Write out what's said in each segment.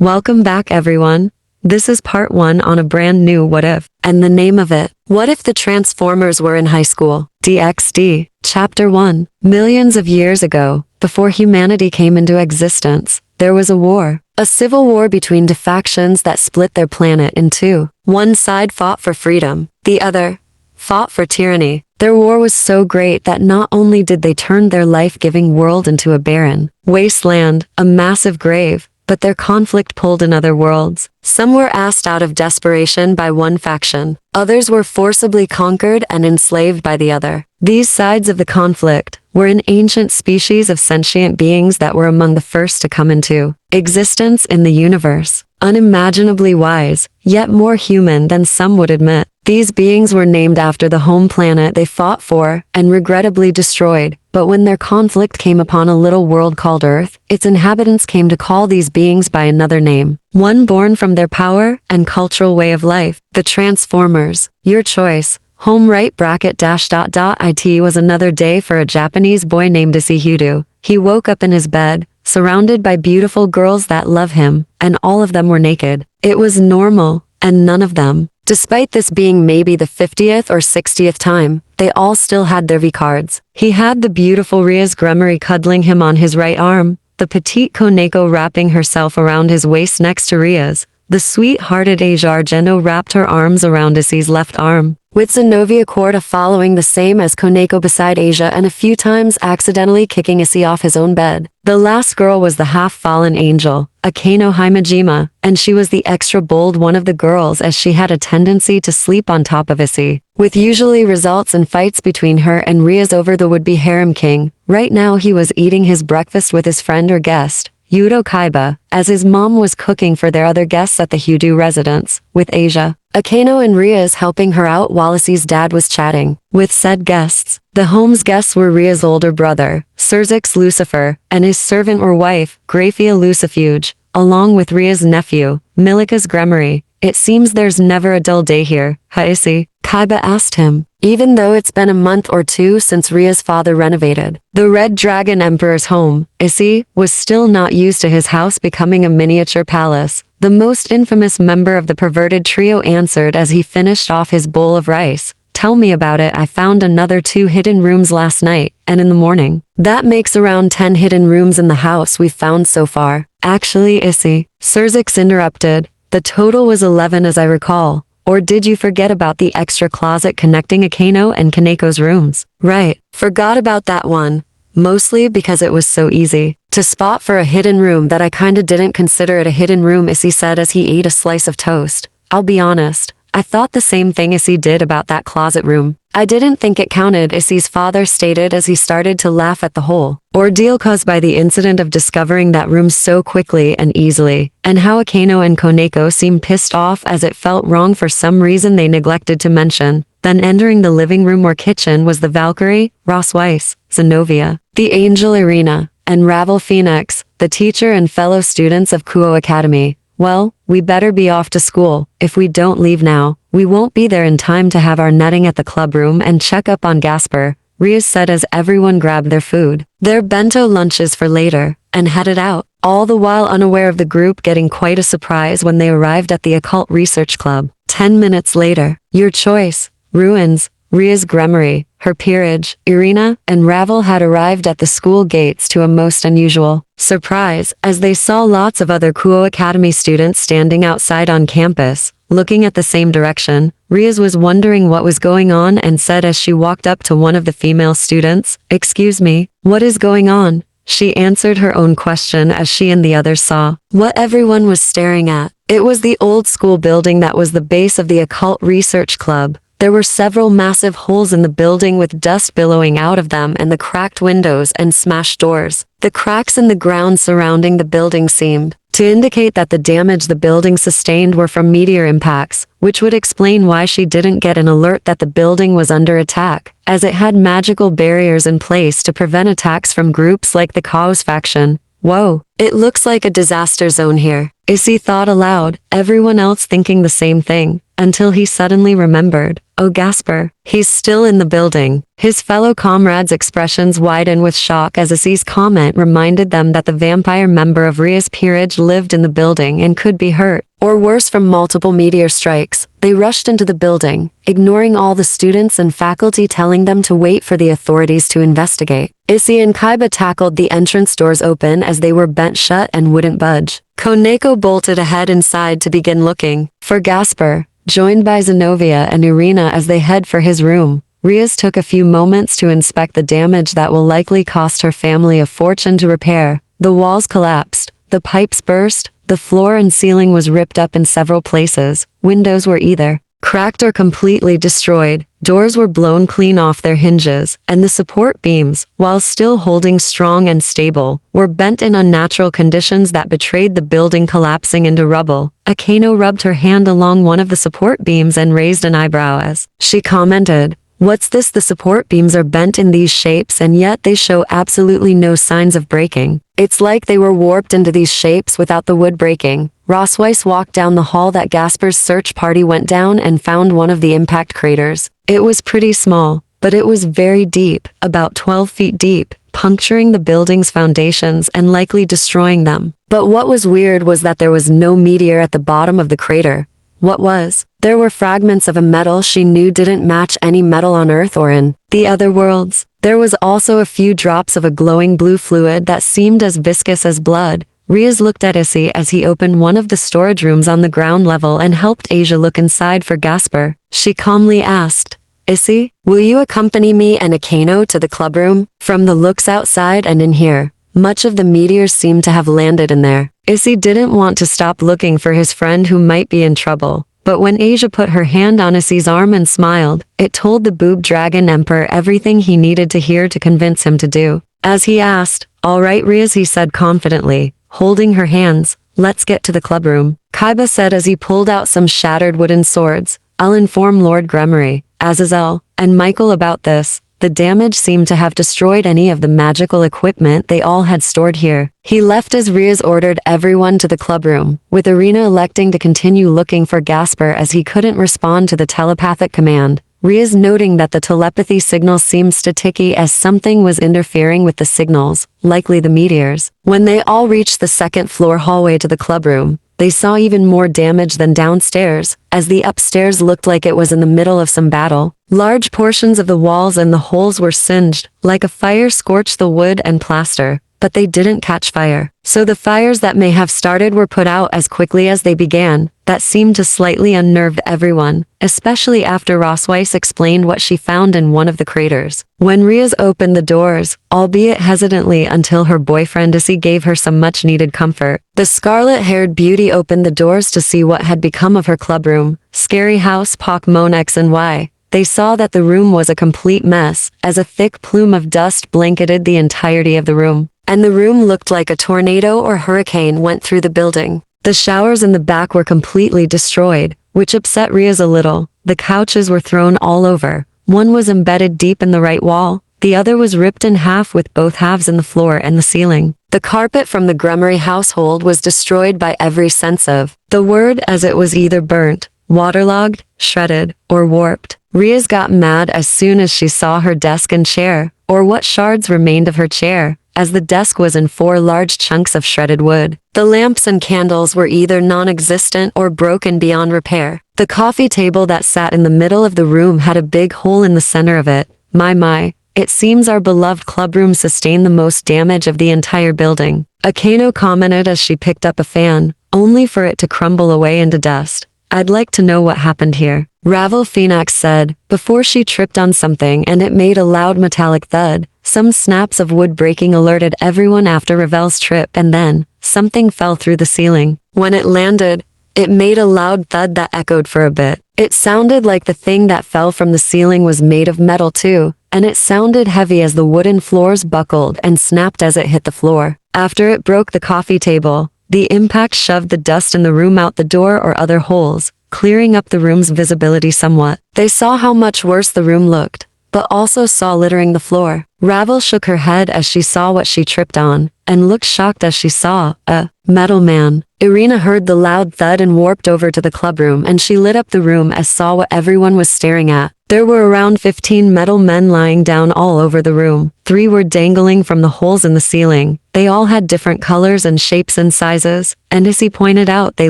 Welcome back everyone. This is part 1 on a brand new What If, and the name of it, What If the Transformers Were in High School? DXD, Chapter 1. Millions of years ago, before humanity came into existence, there was a war. A civil war between two factions that split their planet in two. One side fought for freedom, the other fought for tyranny. Their war was so great that not only did they turn their life-giving world into a barren wasteland, a massive grave, but their conflict pulled in other worlds. Some were asked out of desperation by one faction. Others were forcibly conquered and enslaved by the other. These sides of the conflict were an ancient species of sentient beings that were among the first to come into existence in the universe. Unimaginably wise, yet more human than some would admit. These beings were named after the home planet they fought for and regrettably destroyed. But when their conflict came upon a little world called Earth, its inhabitants came to call these beings by another name, one born from their power and cultural way of life, the Transformers. Your choice. Home right bracket dash dot dot it was another day for a Japanese boy named Hyoudou. He woke up in his bed, surrounded by beautiful girls that love him, and all of them were naked. It was normal, and none of them, despite this being maybe the 50th or 60th time, they all still had their V cards. He had the beautiful Ria's Gremory cuddling him on his right arm, the petite Koneko wrapping herself around his waist next to Ria's. The sweet-hearted Asia Argento wrapped her arms around Issy's left arm, with Zenobia Corda following the same as Koneko beside Asia and a few times accidentally kicking Issy off his own bed. The last girl was the half-fallen angel, Akeno Himejima, and she was the extra bold one of the girls as she had a tendency to sleep on top of Issy, with usually results in fights between her and Ria's over the would-be harem king. Right now he was eating his breakfast with his friend or guest, Hyoudou Kaiba, as his mom was cooking for their other guests at the Hyoudou residence, with Asia, Akeno and Ria's helping her out while Issy's dad was chatting with said guests. The home's guests were Ria's older brother, Surzix Lucifer, and his servant or wife, Graphia Lucifuge, along with Ria's nephew, Milika's Gremory. It seems there's never a dull day here, huh Issy? Kaiba asked him, even though it's been a month or two since Ria's father renovated the Red Dragon Emperor's home. Issy was still not used to his house becoming a miniature palace. The most infamous member of the perverted trio answered as he finished off his bowl of rice. Tell me about it. I found another 2 hidden rooms last night, and in the morning. That makes around 10 hidden rooms in the house we've found so far. Actually, Issy, Surzix interrupted, the total was 11 as I recall. Or did you forget about the extra closet connecting Akeno and Kaneko's rooms? Right, forgot about that one. Mostly because it was so easy to spot for a hidden room that I kinda didn't consider it a hidden room, Issy said as he ate a slice of toast. I'll be honest, I thought the same thing Issy did about that closet room. I didn't think it counted, Issy's father stated as he started to laugh at the whole ordeal caused by the incident of discovering that room so quickly and easily, and how Akeno and Koneko seemed pissed off as it felt wrong for some reason they neglected to mention. Then entering the living room or kitchen was the Valkyrie, Ross Weiss, Zenobia, the Angel Irina, and Ravel Phoenix, the teacher and fellow students of Kuo Academy. Well, we better be off to school. If we don't leave now, we won't be there in time to have our netting at the club room and check up on Gasper, Ria said as everyone grabbed their food, their bento lunches for later, and headed out, all the while unaware of the group getting quite a surprise when they arrived at the Occult Research Club. 10 minutes later, your choice, Ruins, Ria's Gremory, her peerage, Irina, and Ravel had arrived at the school gates to a most unusual surprise as they saw lots of other Kuo Academy students standing outside on campus, looking at the same direction. Ria's was wondering what was going on and said as she walked up to one of the female students, "Excuse me, what is going on?" She answered her own question as she and the others saw what everyone was staring at. It was the old school building that was the base of the Occult Research Club. There were several massive holes in the building with dust billowing out of them and the cracked windows and smashed doors. The cracks in the ground surrounding the building seemed to indicate that the damage the building sustained were from meteor impacts, which would explain why she didn't get an alert that the building was under attack, as it had magical barriers in place to prevent attacks from groups like the Chaos faction. Whoa, it looks like a disaster zone here. Issy thought aloud, everyone else thinking the same thing, until he suddenly remembered. Oh Gasper, he's still in the building. His fellow comrades' expressions widened with shock as Issy's comment reminded them that the vampire member of Ria's peerage lived in the building and could be hurt, or worse from multiple meteor strikes. They rushed into the building, ignoring all the students and faculty telling them to wait for the authorities to investigate. Issy and Kaiba tackled the entrance doors open as they were bent shut and wouldn't budge. Koneko bolted ahead inside to begin looking for Gasper, joined by Zenobia and Irina as they head for his room. Rias took a few moments to inspect the damage that will likely cost her family a fortune to repair. The walls collapsed, the pipes burst, the floor and ceiling was ripped up in several places, windows were either cracked or completely destroyed, doors were blown clean off their hinges, and the support beams, while still holding strong and stable, were bent in unnatural conditions that betrayed the building collapsing into rubble. Akeno rubbed her hand along one of the support beams and raised an eyebrow as she commented, "What's this? The support beams are bent in these shapes and yet they show absolutely no signs of breaking. It's like they were warped into these shapes without the wood breaking." Rossweiss walked down the hall that Gasper's search party went down and found one of the impact craters. It was pretty small, but it was very deep, about 12 feet deep, puncturing the building's foundations and likely destroying them. But what was weird was that there was no meteor at the bottom of the crater. What was? There were fragments of a metal she knew didn't match any metal on Earth or in the other worlds. There was also a few drops of a glowing blue fluid that seemed as viscous as blood. Rias looked at Issy as he opened one of the storage rooms on the ground level and helped Asia look inside for Gasper. She calmly asked, "Issy, will you accompany me and Akeno to the clubroom? From the looks outside and in here, much of the meteors seem to have landed in there." Issy didn't want to stop looking for his friend who might be in trouble, but when Asia put her hand on Issy's arm and smiled, it told the boob dragon emperor everything he needed to hear to convince him to do. As he asked, "All right, Rias," he said confidently, holding her hands, "let's get to the clubroom." Kaiba said as he pulled out some shattered wooden swords, "I'll inform Lord Gremory, Azazel, and Michael about this." The damage seemed to have destroyed any of the magical equipment they all had stored here. He left as Rias ordered everyone to the clubroom, with Irina electing to continue looking for Gasper as he couldn't respond to the telepathic command. Rias noting that the telepathy signal seemed staticky as something was interfering with the signals, likely the meteors. When they all reached the second floor hallway to the clubroom, they saw even more damage than downstairs, as the upstairs looked like it was in the middle of some battle. Large portions of the walls and the holes were singed, like a fire scorched the wood and plaster, but they didn't catch fire. So the fires that may have started were put out as quickly as they began. That seemed to slightly unnerve everyone, especially after Rossweiss explained what she found in one of the craters. When Rias opened the doors, albeit hesitantly until her boyfriend Issy gave her some much-needed comfort, the scarlet-haired beauty opened the doors to see what had become of her clubroom. Scary House Poc Mon X and Y. They saw that the room was a complete mess, as a thick plume of dust blanketed the entirety of the room, and the room looked like a tornado or hurricane went through the building. The showers in the back were completely destroyed, which upset Rias a little. The couches were thrown all over. One was embedded deep in the right wall, the other was ripped in half with both halves in the floor and the ceiling. The carpet from the Gremory household was destroyed by every sense of the word, as it was either burnt, waterlogged, shredded, or warped. Rias got mad as soon as she saw her desk and chair, or what shards remained of her chair, as the desk was in 4 large chunks of shredded wood. The lamps and candles were either non-existent or broken beyond repair. The coffee table that sat in the middle of the room had a big hole in the center of it. My, it seems our beloved clubroom sustained the most damage of the entire building. Akeno commented as she picked up a fan, only for it to crumble away into dust. "I'd like to know what happened here," Ravel Phoenix said, before she tripped on something and it made a loud metallic thud. Some snaps of wood breaking alerted everyone after Ravel's trip, and then something fell through the ceiling. When it landed, it made a loud thud that echoed for a bit. It sounded like the thing that fell from the ceiling was made of metal too, and it sounded heavy as the wooden floors buckled and snapped as it hit the floor. After it broke the coffee table, the impact shoved the dust in the room out the door or other holes, clearing up the room's visibility somewhat. They saw how much worse the room looked, but also saw littering the floor. Ravel shook her head as she saw what she tripped on, and looked shocked as she saw a metal man. Irina heard the loud thud and warped over to the clubroom, and she lit up the room as saw what everyone was staring at. There were around 15 metal men lying down all over the room. 3 were dangling from the holes in the ceiling. They all had different colors and shapes and sizes, and as he pointed out, they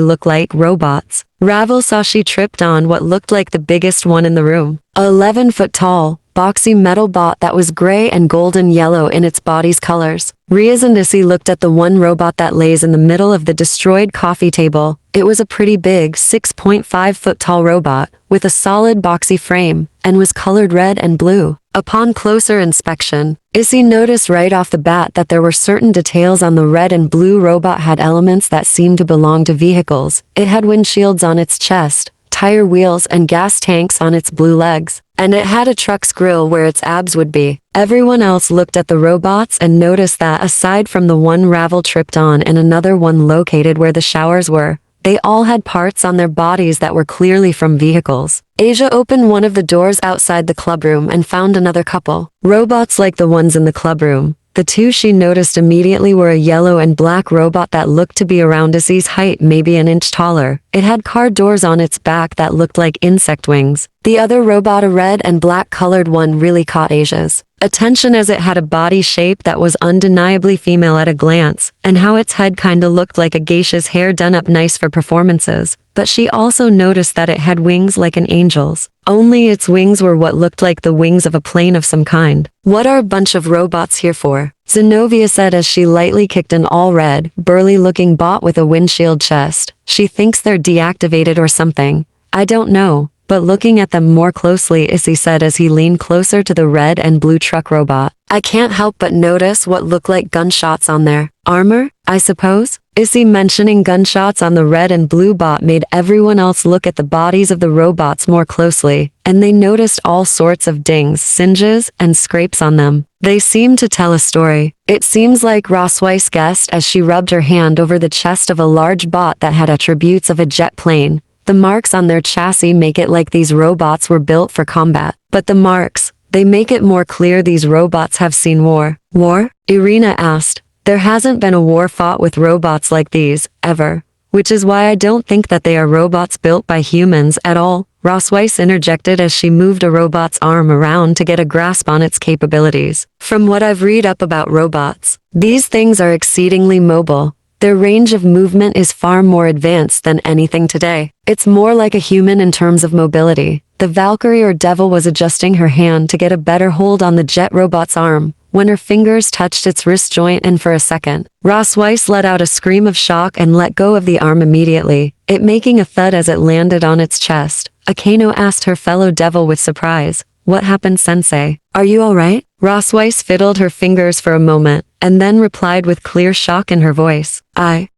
looked like robots. Ravel saw she tripped on what looked like the biggest one in the room. A 11-foot tall, boxy metal bot that was gray and golden yellow in its body's colors. Riaz and Issy looked at the one robot that lays in the middle of the destroyed coffee table. It was a pretty big 6.5-foot tall robot, with a solid boxy frame, and was colored red and blue. Upon closer inspection, Issy noticed right off the bat that there were certain details on the red and blue robot had elements that seemed to belong to vehicles. It had windshields on its chest, tire wheels and gas tanks on its blue legs, and it had a truck's grill where its abs would be. Everyone else looked at the robots and noticed that aside from the one Ravel tripped on and another one located where the showers were, they all had parts on their bodies that were clearly from vehicles. Asia opened one of the doors outside the clubroom and found another couple. Robots like the ones in the clubroom. The 2 she noticed immediately were a yellow and black robot that looked to be around Issy's height, maybe an inch taller. It had car doors on its back that looked like insect wings. The other robot, a red and black colored one, really caught Asia's attention as it had a body shape that was undeniably female at a glance, and how its head kinda looked like a geisha's hair done up nice for performances. But she also noticed that it had wings like an angel's. Only its wings were what looked like the wings of a plane of some kind. What are a bunch of robots here for? Zenobia said as she lightly kicked an all-red, burly-looking bot with a windshield chest. She thinks they're deactivated or something. I don't know. But looking at them more closely, Issy said as he leaned closer to the red and blue truck robot. I can't help but notice what look like gunshots on there. Armor, I suppose? Issy mentioning gunshots on the red and blue bot made everyone else look at the bodies of the robots more closely, and they noticed all sorts of dings, singes, and scrapes on them. They seemed to tell a story. It seems like Ross Weiss guessed as she rubbed her hand over the chest of a large bot that had attributes of a jet plane. The marks on their chassis make it like these robots were built for combat. But the marks, they make it more clear these robots have seen war. War? Irina asked. There hasn't been a war fought with robots like these, ever. Which is why I don't think that they are robots built by humans at all. Ross Weiss interjected as she moved a robot's arm around to get a grasp on its capabilities. From what I've read up about robots, these things are exceedingly mobile. Their range of movement is far more advanced than anything today. It's more like a human in terms of mobility. The Valkyrie or Devil was adjusting her hand to get a better hold on the jet robot's arm, when her fingers touched its wrist joint, and for a second, Ross Weiss let out a scream of shock and let go of the arm immediately, it making a thud as it landed on its chest. Akano asked her fellow Devil with surprise, "What happened, sensei? Are you alright?" Ross Weiss fiddled her fingers for a moment, and then replied with clear shock in her voice. I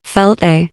felt a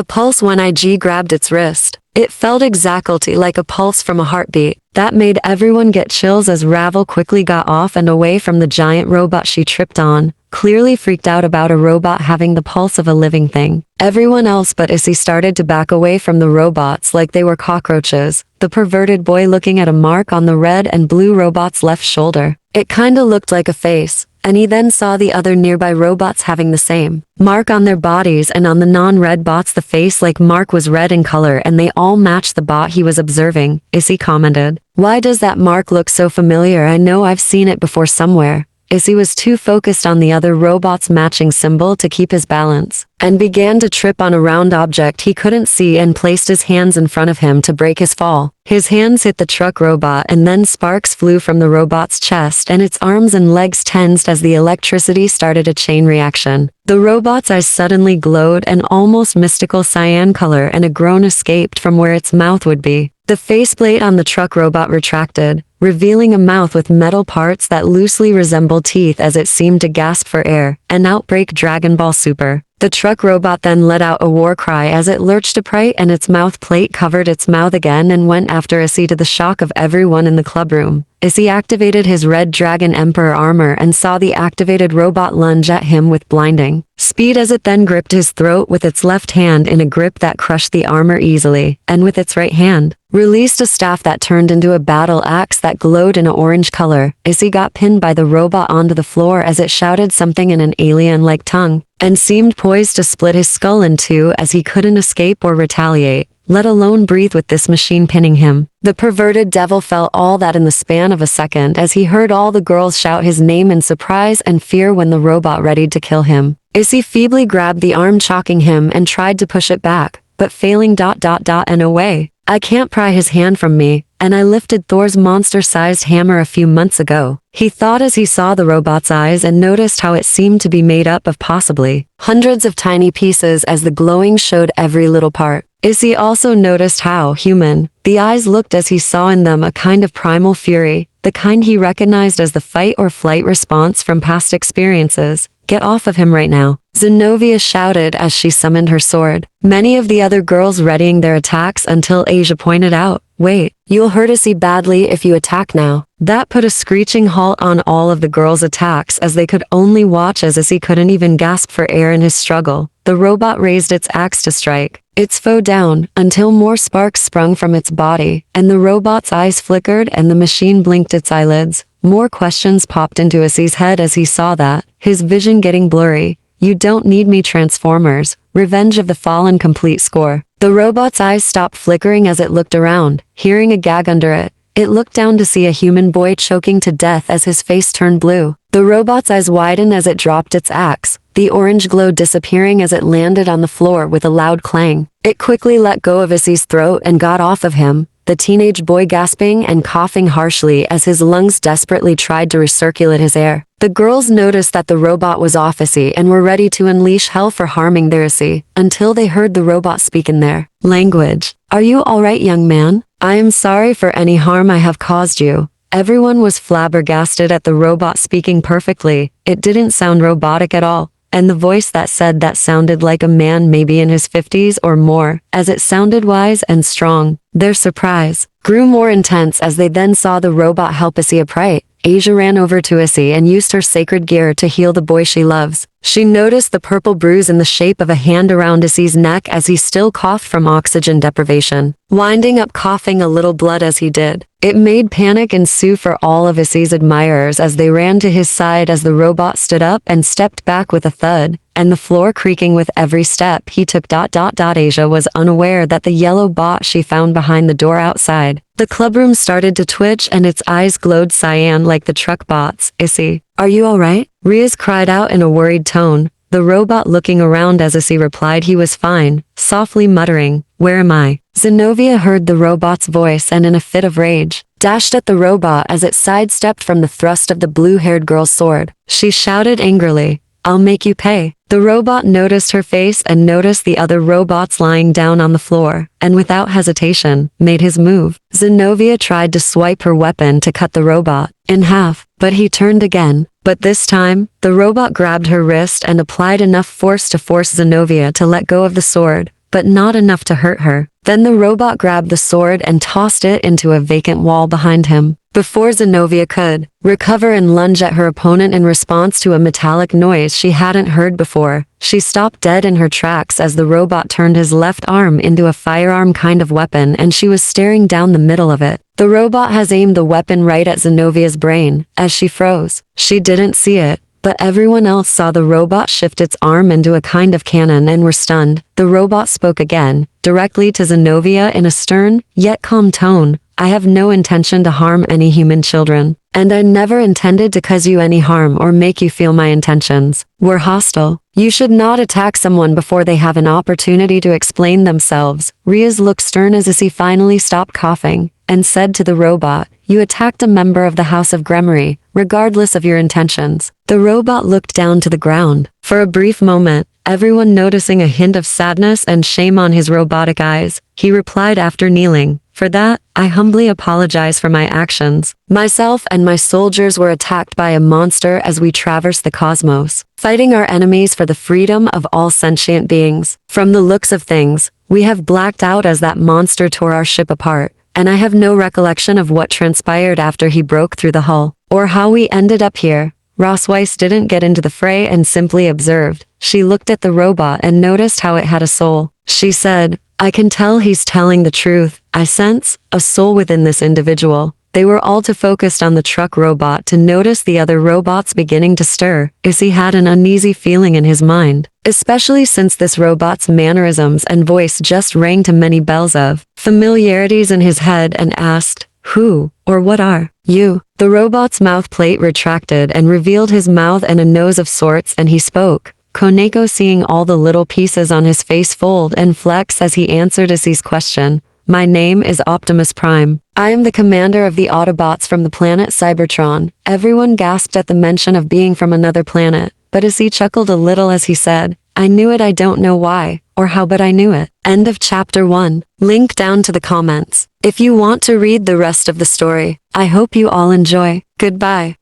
pulse when I grabbed its wrist. It felt exactly like a pulse from a heartbeat. That made everyone get chills as Ravel quickly got off and away from the giant robot she tripped on, clearly freaked out about a robot having the pulse of a living thing. Everyone else but Issy started to back away from the robots like they were cockroaches, the perverted boy looking at a mark on the red and blue robot's left shoulder. It kinda looked like a face, and he then saw the other nearby robots having the same mark on their bodies, and on the non-red bots the face like mark was red in color and they all matched the bot he was observing. Issy commented, "Why does that mark look so familiar? I know I've seen it before somewhere." Issy was too focused on the other robot's matching symbol to keep his balance, and began to trip on a round object he couldn't see and placed his hands in front of him to break his fall. His hands hit the truck robot and then sparks flew from the robot's chest and its arms and legs tensed as the electricity started a chain reaction. The robot's eyes suddenly glowed an almost mystical cyan color and a groan escaped from where its mouth would be. The faceplate on the truck robot retracted, revealing a mouth with metal parts that loosely resembled teeth as it seemed to gasp for air. An outbreak Dragon Ball Super. The truck robot then let out a war cry as it lurched upright and its mouth plate covered its mouth again and went after Issy to the shock of everyone in the clubroom. Issy activated his Red Dragon Emperor armor and saw the activated robot lunge at him with blinding speed as it then gripped his throat with its left hand in a grip that crushed the armor easily, and with its right hand, released a staff that turned into a battle axe that glowed in an orange color. Issy got pinned by the robot onto the floor as it shouted something in an alien-like tongue, and seemed poised to split his skull in two as he couldn't escape or retaliate, let alone breathe with this machine pinning him. The perverted devil felt all that in the span of a second as he heard all the girls shout his name in surprise and fear when the robot readied to kill him. Issy feebly grabbed the arm chalking him and tried to push it back, but failing ... and away. I can't pry his hand from me, and I lifted Thor's monster-sized hammer a few months ago, he thought as he saw the robot's eyes and noticed how it seemed to be made up of possibly hundreds of tiny pieces as the glowing showed every little part. Issy also noticed how human the eyes looked as he saw in them a kind of primal fury, the kind he recognized as the fight or flight response from past experiences. Get off of him right now, Zenobia shouted as she summoned her sword, many of the other girls readying their attacks until Asia pointed out, wait, you'll hurt Issy badly if you attack now. That put a screeching halt on all of the girls' attacks as they could only watch as Issy couldn't even gasp for air in his struggle. The robot raised its axe to strike its foe down until more sparks sprung from its body, and the robot's eyes flickered and the machine blinked its eyelids. More questions popped into Issy's head as he saw that, his vision getting blurry. You don't need me, Transformers. Revenge of the Fallen complete score. The robot's eyes stopped flickering as it looked around, hearing a gag under it. It looked down to see a human boy choking to death as his face turned blue. The robot's eyes widened as it dropped its axe, the orange glow disappearing as it landed on the floor with a loud clang. It quickly let go of Issy's throat and got off of him, the teenage boy gasping and coughing harshly as his lungs desperately tried to recirculate his air. The girls noticed that the robot was off Issy and were ready to unleash hell for harming their Issy, until they heard the robot speak in their language. Are you alright, young man? I am sorry for any harm I have caused you. Everyone was flabbergasted at the robot speaking perfectly. It didn't sound robotic at all, and the voice that said that sounded like a man maybe in his 50s or more, as it sounded wise and strong. Their surprise grew more intense as they then saw the robot help Issy upright. Asia ran over to Issy and used her sacred gear to heal the boy she loves. She noticed the purple bruise in the shape of a hand around Issy's neck as he still coughed from oxygen deprivation, winding up coughing a little blood as he did. It made panic ensue for all of Issy's admirers as they ran to his side as the robot stood up and stepped back with a thud, and the floor creaking with every step he took. Asia was unaware that the yellow bot she found behind the door outside the clubroom started to twitch and its eyes glowed cyan like the truck bot's. Issy, are you alright? Riaz cried out in a worried tone, the robot looking around as Issy replied he was fine, softly muttering, where am I? Zenobia heard the robot's voice and in a fit of rage, dashed at the robot as it sidestepped from the thrust of the blue-haired girl's sword. She shouted angrily, I'll make you pay. The robot noticed her face and noticed the other robots lying down on the floor, and without hesitation, made his move. Zenobia tried to swipe her weapon to cut the robot in half, but he turned again. But this time, the robot grabbed her wrist and applied enough force to force Zenobia to let go of the sword, but not enough to hurt her. Then the robot grabbed the sword and tossed it into a vacant wall behind him. Before Zenobia could recover and lunge at her opponent in response to a metallic noise she hadn't heard before, she stopped dead in her tracks as the robot turned his left arm into a firearm kind of weapon and she was staring down the middle of it. The robot has aimed the weapon right at Zenovia's brain. As she froze, she didn't see it, but everyone else saw the robot shift its arm into a kind of cannon and were stunned. The robot spoke again, directly to Zenobia in a stern, yet calm tone. I have no intention to harm any human children, and I never intended to cause you any harm or make you feel my intentions were hostile. You should not attack someone before they have an opportunity to explain themselves. Riaz looked stern as he finally stopped coughing, and said to the robot, you attacked a member of the House of Gremory, regardless of your intentions. The robot looked down to the ground. For a brief moment, everyone noticing a hint of sadness and shame on his robotic eyes, he replied after kneeling, for that, I humbly apologize for my actions. Myself and my soldiers were attacked by a monster as we traversed the cosmos. fighting our enemies for the freedom of all sentient beings. From the looks of things, we have blacked out as that monster tore our ship apart, and I have no recollection of what transpired after he broke through the hull, or how we ended up here. Ross Weiss didn't get into the fray and simply observed. She looked at the robot and noticed how it had a soul. She said, "I can tell he's telling the truth. I sense a soul within this individual." They were all too focused on the truck robot to notice the other robots beginning to stir, as he had an uneasy feeling in his mind, especially since this robot's mannerisms and voice just rang too many bells of familiarities in his head, and asked, "Who, or what are you?" The robot's mouth plate retracted and revealed his mouth and a nose of sorts, and he spoke. Koneko, seeing all the little pieces on his face fold and flex as he answered Izzy's question. "My name is Optimus Prime. I am the commander of the Autobots from the planet Cybertron." Everyone gasped at the mention of being from another planet, but Izzy chuckled a little as he said, "I knew it. I don't know why, or how, but I knew it." End of chapter 1. Link down to the comments if you want to read the rest of the story. I hope you all enjoy. Goodbye.